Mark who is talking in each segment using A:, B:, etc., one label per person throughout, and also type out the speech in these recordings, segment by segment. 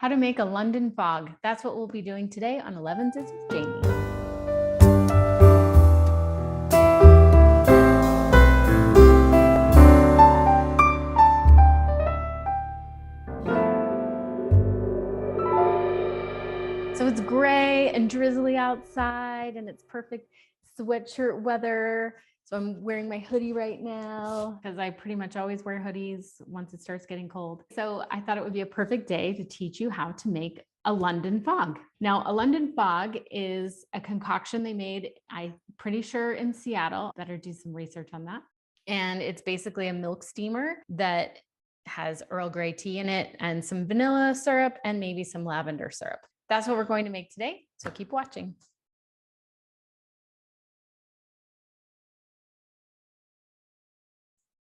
A: How to make a London fog. That's what we'll be doing today on Elevenses with Jaime. So it's gray and drizzly outside and it's perfect sweatshirt weather. So I'm wearing my hoodie right now because I pretty much always wear hoodies once it starts getting cold. So I thought it would be a perfect day to teach you how to make a London fog. Now, a London fog is a concoction they made, I'm pretty sure in Seattle. Better do some research on that. And it's basically a milk steamer that has Earl Grey tea in it and some vanilla syrup and maybe some lavender syrup. That's what we're going to make today. So keep watching.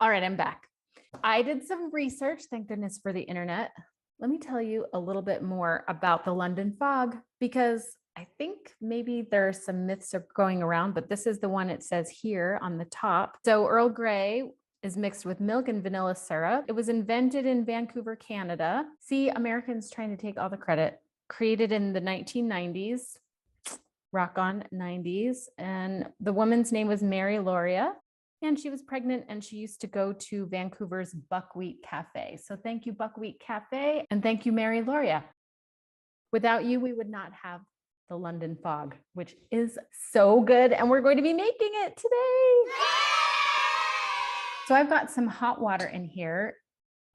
A: All right, I'm back. I did some research, thank goodness for the internet. Let me tell you a little bit more about the London fog, because I think maybe there are some myths going around, but this is the one it says here on the top. So Earl Grey is mixed with milk and vanilla syrup. It was invented in Vancouver, Canada. See, Americans trying to take all the credit. Created in the 1990s, rock on 90s. And the woman's name was Mary Loria. And she was pregnant and she used to go to Vancouver's Buckwheat Cafe. So thank you, Buckwheat Cafe, and thank you, Mary Loria. Without you, we would not have the London fog, which is so good. And we're going to be making it today. So I've got some hot water in here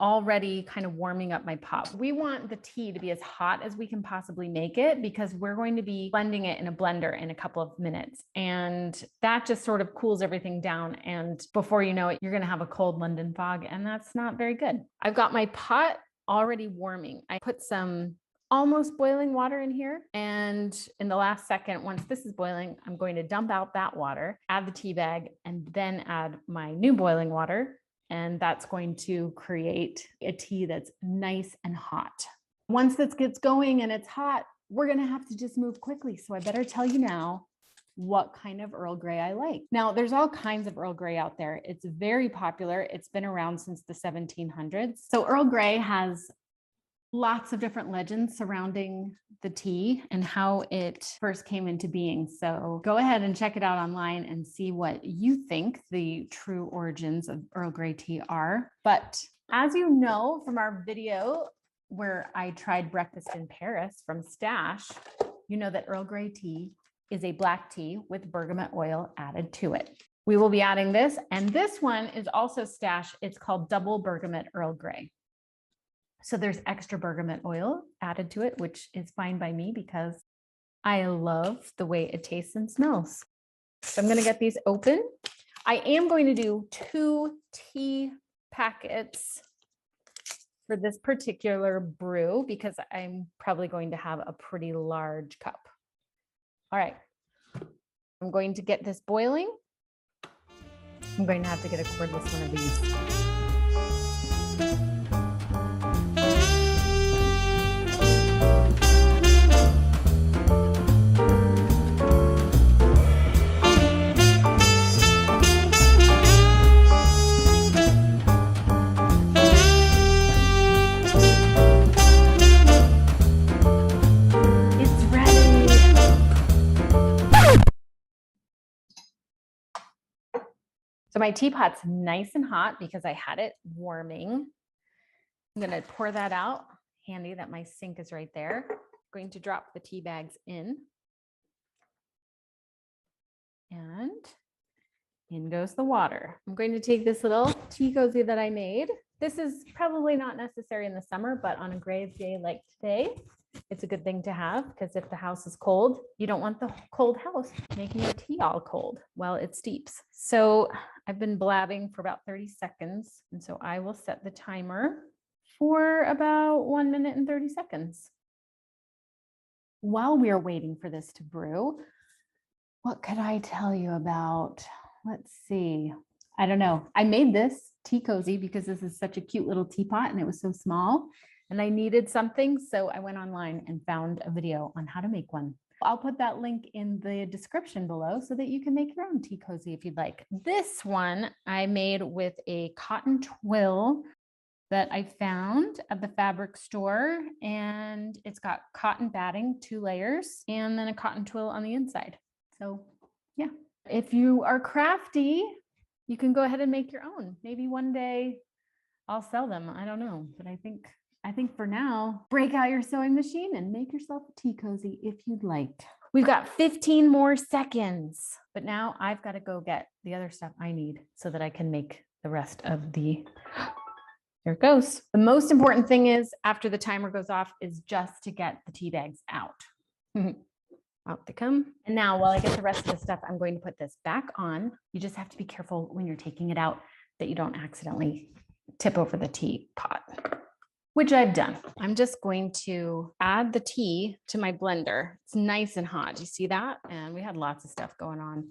A: already kind of warming up my pot. We want the tea to be as hot as we can possibly make it because we're going to be blending it in a blender in a couple of minutes. And that just sort of cools everything down. And before you know it, you're going to have a cold London fog, and that's not very good. I've got my pot already warming. I put some almost boiling water in here. And in the last second, once this is boiling, I'm going to dump out that water, add the tea bag, and then add my new boiling water. And that's going to create a tea that's nice and hot. Once this gets going and it's hot, we're going to have to just move quickly. So I better tell you now what kind of Earl Grey I like. Now, there's all kinds of Earl Grey out there. It's very popular. It's been around since the 1700s. So Earl Grey has lots of different legends surrounding the tea and how it first came into being. So go ahead and check it out online and see what you think the true origins of Earl Grey tea are. But as you know from our video where I tried breakfast in Paris from Stash, you know that Earl Grey tea is a black tea with bergamot oil added to it. We will be adding this, and this one is also Stash. It's called Double Bergamot Earl Grey. So there's extra bergamot oil added to it, which is fine by me because I love the way it tastes and smells. So I'm going to get these open. I am going to do 2 tea packets for this particular brew because I'm probably going to have a pretty large cup. All right. I'm going to get this boiling. I'm going to have to get a cordless one of these. So my teapot's nice and hot because I had it warming. I'm going to pour that out. Handy that my sink is right there. I'm going to drop the tea bags in. And in goes the water. I'm going to take this little tea cozy that I made. This is probably not necessary in the summer, but on a gray day like today, it's a good thing to have because if the house is cold, you don't want the cold house making your tea all cold while it steeps. So I've been blabbing for about 30 seconds. And so I will set the timer for about 1 minute and 30 seconds. While we are waiting for this to brew, what could I tell you about? Let's see. I don't know. I made this tea cozy because this is such a cute little teapot and it was so small. And I needed something, so I went online and found a video on how to make one. I'll put that link in the description below so that you can make your own tea cozy if you'd like. This one I made with a cotton twill that I found at the fabric store, and and it's got cotton batting, 2 layers, and then a cotton twill on the inside. So yeah, if you are crafty, you can go ahead and make your own. Maybe one day I'll sell them. I don't know, but I think for now, break out your sewing machine and make yourself a tea cozy if you'd like. We've got 15 more seconds, but now I've got to go get the other stuff I need so that I can make the rest of the, here it goes. The most important thing is after the timer goes off is just to get the tea bags out. Out they come. And now while I get the rest of the stuff, I'm going to put this back on. You just have to be careful when you're taking it out that you don't accidentally tip over the teapot, which I've done. I'm just going to add the tea to my blender. It's nice and hot. Do you see that? And we had lots of stuff going on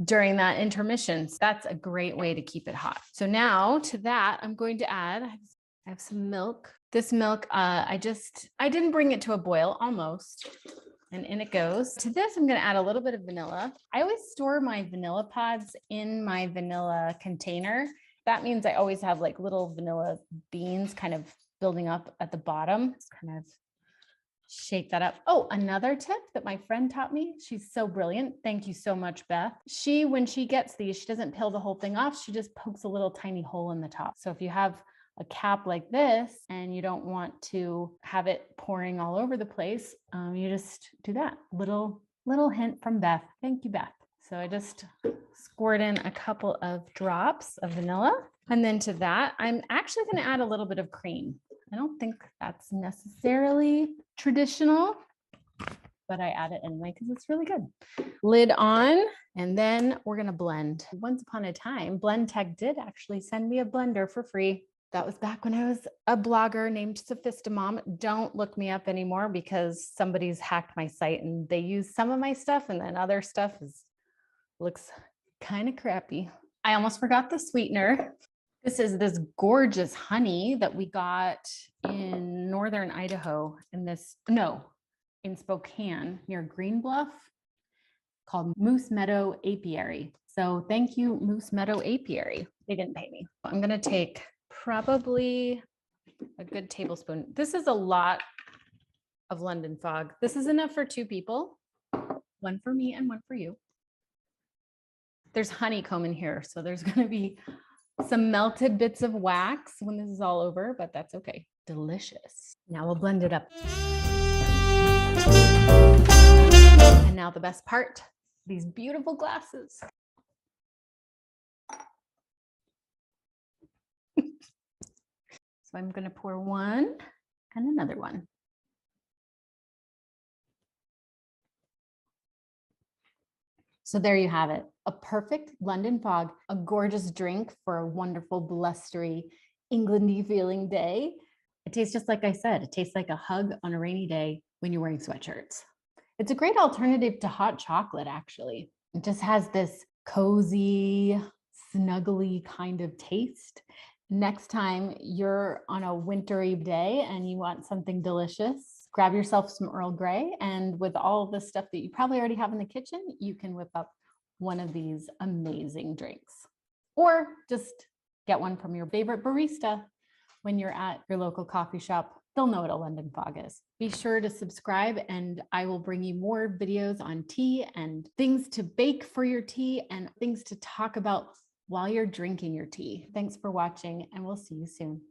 A: during that intermission. So that's a great way to keep it hot. So now to that, I'm going to add, I have some milk. This milk, I didn't bring it to a boil, almost. And in it goes. To this, I'm going to add a little bit of vanilla. I always store my vanilla pods in my vanilla container. That means I always have like little vanilla beans kind of building up at the bottom. Just kind of shake that up. Oh, another tip that my friend taught me. She's so brilliant. Thank you so much, Beth. When she gets these, she doesn't peel the whole thing off. She just pokes a little tiny hole in the top. So if you have a cap like this and you don't want to have it pouring all over the place, you just do that. Little hint from Beth. Thank you, Beth. So I just squirt in a couple of drops of vanilla. And then to that, I'm actually going to add a little bit of cream. I don't think that's necessarily traditional, but I add it anyway because it's really good. Lid on, and then we're going to blend. Once upon a time, Blendtec did actually send me a blender for free. That was back when I was a blogger named Sophistamom. Don't look me up anymore because somebody's hacked my site and they use some of my stuff and then other stuff looks kind of crappy. I almost forgot the sweetener. This is this gorgeous honey that we got in northern Idaho in Spokane near Green Bluff, called Moose Meadow Apiary. So thank you, Moose Meadow Apiary. They didn't pay me. I'm going to take probably a good tablespoon. This is a lot of London fog. This is enough for 2 people, 1 for me and 1 for you. There's honeycomb in here, so there's going to be some melted bits of wax when this is all over, but that's okay. Delicious. Now we'll blend it up. And now the best part, these beautiful glasses. So I'm going to pour 1 and another one. So there you have it, a perfect London fog, a gorgeous drink for a wonderful, blustery, Englandy feeling day. It tastes just like I said, it tastes like a hug on a rainy day when you're wearing sweatshirts. It's a great alternative to hot chocolate, actually. It just has this cozy, snuggly kind of taste. Next time you're on a wintry day and you want something delicious, grab yourself some Earl Grey, and with all the stuff that you probably already have in the kitchen, you can whip up one of these amazing drinks. Or just get one from your favorite barista when you're at your local coffee shop. They'll know what a London fog is. Be sure to subscribe, and I will bring you more videos on tea and things to bake for your tea and things to talk about while you're drinking your tea. Thanks for watching, and we'll see you soon.